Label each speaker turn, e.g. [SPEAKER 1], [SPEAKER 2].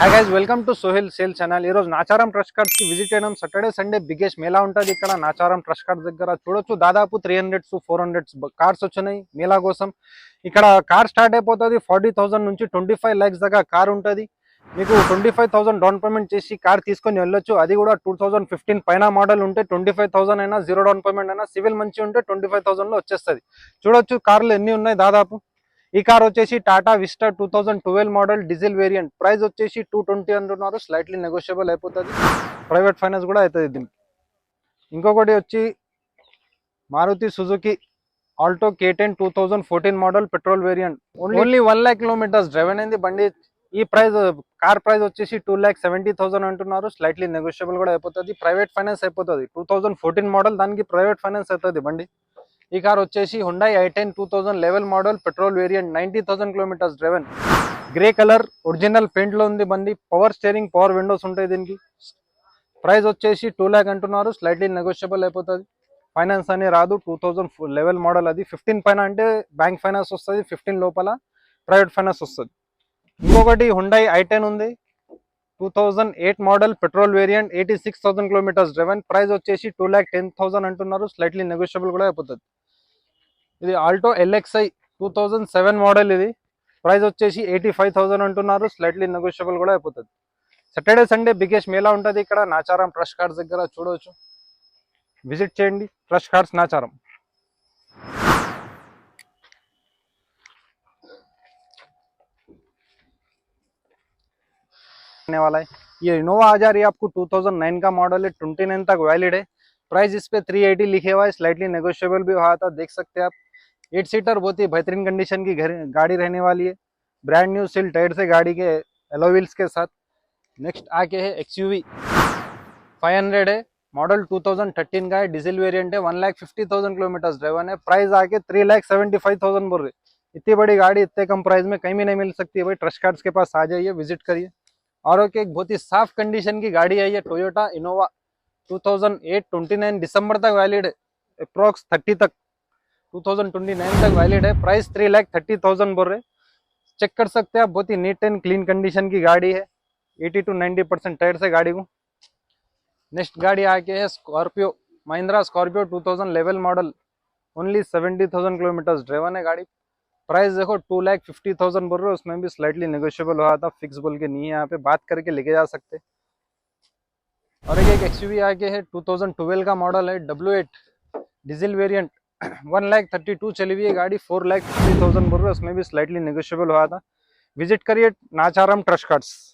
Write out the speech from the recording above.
[SPEAKER 1] Hi guys, welcome to Sohel sale channel. ఈరోజు Nacharam trust cars కి visit చేయడం. సాటర్డే సండే బిగ్గెస్ట్ మేళా ఉంటుంది ఇక్కడ నాచారం ట్రస్ట్ కార్డ్స్ దగ్గర. చూడొచ్చు, దాదాపు 300 to 400 కార్స్ వచ్చినాయి మేళా కోసం. ఇక్కడ కార్ స్టార్ట్ అయిపోతుంది 40,000 నుంచి 25 lakhs దాకా కార్ ఉంటుంది. మీకు 25,000 డౌన్ పేమెంట్ చేసి కార్ తీసుకొని వెళ్ళొచ్చు. అది కూడా 2015 పైన మోడల్ ఉంటే 25,000 అయినా, జీరో డౌన్ పేమెంట్ అయినా, సివిల్ మంచి ఉంటే 25,000 లో వచ్చేస్తుంది. చూడొచ్చు కార్లు ఎన్ని ఉన్నాయి దాదాపు. ఈ కార్ వచ్చేసి Tata Vista 2012 model diesel variant. Price వచ్చేసి 220 అంటున్నారు. స్లైట్లీ నెగోషియబుల్ అయిపోతుంది. ప్రైవేట్ ఫైనాన్స్ కూడా అవుతుంది దీనికి. ఇంకొకటి వచ్చి Maruti Suzuki Alto K10 2014 model petrol variant. Only 1 lakh kilometres driven అయింది బండి. ఈ ప్రైస్ కార్ ప్రైస్ వచ్చేసి 2,70,000 అంటున్నారు. స్లైట్లీ నెగోషియబుల్ కూడా అయిపోతుంది. ప్రైవేట్ ఫైనాన్స్ అయిపోతుంది. 2014 మోడల్, దానికి ప్రైవేట్ ఫైనాన్స్ అవుతుంది బండి. ఈ కార్ వచ్చేసి Hyundai i10 2011 model petrol variant. 90,000 kilometres driven. Grey colour original paint లో ఉంది బండి. పవర్ స్టీరింగ్, పవర్ విండోస్ ఉంటాయి దీనికి. ప్రైస్ వచ్చేసి 2 lakh అంటున్నారు. స్లైట్లీ నెగోషియబుల్ అయిపోతుంది. ఫైనాన్స్ అని రాదు. 2011 మోడల్ అది. 15 పైన అంటే బ్యాంక్ ఫైనాన్స్ వస్తుంది, 15 లోపల ప్రైవేట్ ఫైనాన్స్ వస్తుంది. ఇంకొకటి Hyundai i10 ఉంది 2008 model petrol variant. 86,000 kilometres driven. Price వచ్చేసి 2,10,000 అంటున్నారు. స్లైట్లీ నెగోషియబుల్ కూడా అయిపోతుంది. ఇది ఆల్టో LXi 2007 మోడల్. ఇది ప్రైస్ వచ్చేసి 85,000 అంటున్నారు. స్లైట్లీ నెగోషియబుల్ కూడా అయిపోతుంది. సాటర్డే సండే బిగ్గెస్ట్ మేళా ఉంటుంది ఇక్కడ నాచారం ట్రస్ట్ కార్డ్స్ దగ్గర. చూడవచ్చు, విజిట్ చేయండి ట్రస్ట్ కార్డ్స్ నాచారం. वाला है ये इनोवा आ जा रही है आपको 2009 का मॉडल है. 29 तक वैलिड है. प्राइस इस पे 380 लिखे हुआ है. स्लाइटली नेगोशिएबल भी हुआ था, देख सकते हैं आप. 8 सीटर बहुत ही बेहतरीन कंडीशन की गाड़ी रहने वाली है. ब्रांड न्यू सील टायर से गाड़ी के एलो व्हील्स के साथ. नेक्स्ट आके है XUV 500 है. मॉडल 2013 का है. डीजल वेरिएंट है. 1,50,000 किलोमीटर ड्राइवन है. प्राइस आके 3,75,000 बोल रहे. इतनी बड़ी गाड़ी इतने कम प्राइस में कहीं भी नहीं मिल सकती है भाई. ट्रस्ट कार्ड्स के पास आ जाइए, विजिट करिए. और एक बहुत ही साफ कंडीशन की गाड़ी है ये टोयोटा इनोवा 2008. 29 दिसंबर तक वैलिड है. अप्रोक्स 30 तक 2029 तक वैलिड है. प्राइस 3,30,000 बोल रहे. चेक कर सकते हैं आप. बहुत ही नीट एंड क्लीन कंडीशन की गाड़ी है. 80 to 90% टायर से गाड़ी को. नेक्स्ट गाड़ी आके है Scorpio, Mahindra Scorpio 2011 model. Only 70,000 kilometre driven है गाड़ी. प्राइस देखो 2,50,000 बोल रहे हो. उसमें भी स्लाइटली नेगोशिएबल हुआ था. फिक्स बोल के नहीं है, यहाँ पे बात करके लेके जा सकते. और एक XUV आके है 2012 का मॉडल है. W8 diesel variant. 1,32,000 चली हुई है गाड़ी. 4,50,000 बोल रहे हो. उसमें भी स्लाइटली नेगोशिएबल हुआ था. विजिट करिए नाचारम ट्रस्ट कार्ड्स.